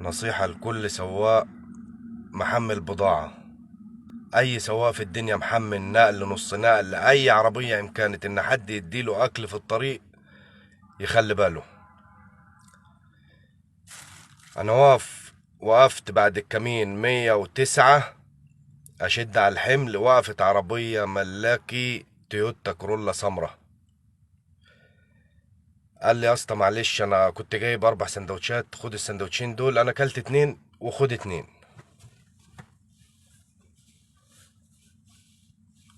نصيحة لكل سواق محمل بضاعة. أي سواق في الدنيا محمل نقل نص نقل أي عربية إن كانت إن حد يديله أكل في الطريق يخلي باله. أنا وقفت بعد الكمين 109 أشد على الحمل. وقفت عربية ملاكي تويوتا كورولا سمرة. قال لي يا اسطى معلش أنا كنت جايب 4 سندوتشات، خد السندوتشين دول. أنا أكلت 2 وخد 2.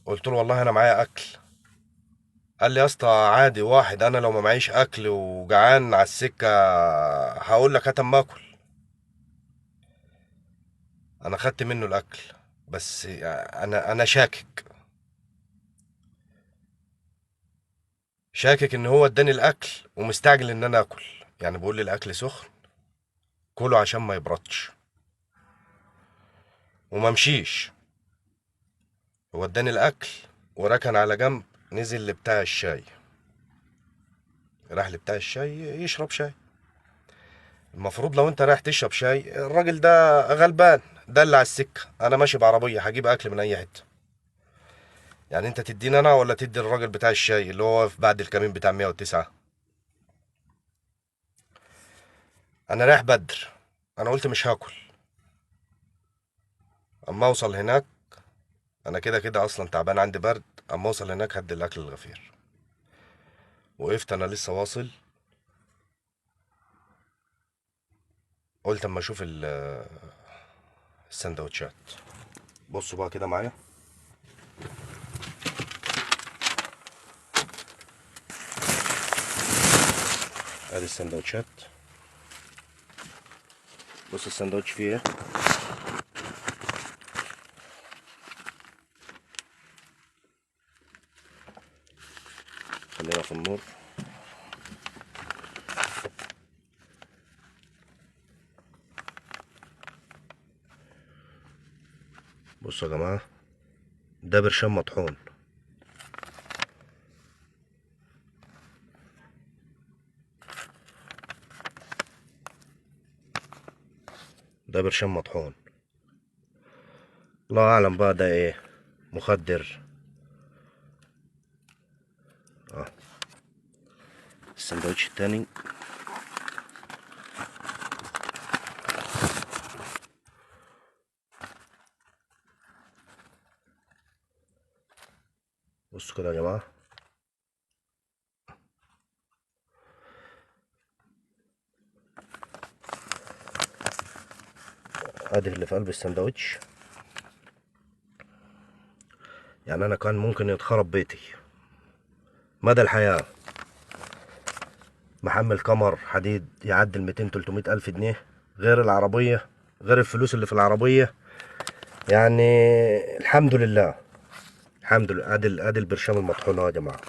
قلت له والله انا معايا اكل. قال لي يا اسطى عادي واحد، انا لو ما معيش اكل وجعان على السكه هقول لك هات اما اكل. انا خدت منه الاكل بس انا شاكك ان هو اداني الاكل ومستعجل ان انا اكل. يعني بيقول لي الاكل سخن كله عشان ما يبردش وما مشيش. هو اداني الاكل وركن على جنب، نزل لبتاع الشاي، راح لبتاع الشاي يشرب شاي. المفروض لو انت رايح تشرب شاي الراجل ده غلبان، ده اللي على السكه، انا ماشي بعربيه هجيب اكل من اي حته. يعني انت تديني انا ولا تدي الراجل بتاع الشاي اللي هو واقف بعد الكمين بتاع 109؟ انا رايح بدر، انا قلت مش هاكل اما اوصل هناك. انا كده كده اصلا تعبان عندي برد. اما اوصل هناك هدي الاكل الغفير. وقفت انا لسه واصل، قلت اما اشوف السندوتشات. بصوا بقى كده معايا، ادي السندوتشات. بص السندوتش فيه ايه. خلينا في النور. بصوا يا جماعه، ده برشام مطحون. ده برشام مطحون، الله اعلم بقى ده ايه، مخدر. اه السندوتش التاني. بصوا كده يا جماعه، ادي اللي في قلب السندوتش. يعني انا كان ممكن يتخرب بيتي مدى الحياة. محمل كمر حديد يعدي 200 300 الف جنيه، غير العربية، غير الفلوس اللي في العربية. يعني الحمد لله، الحمد لله. ادي البرشام المطحون اهو يا جماعة.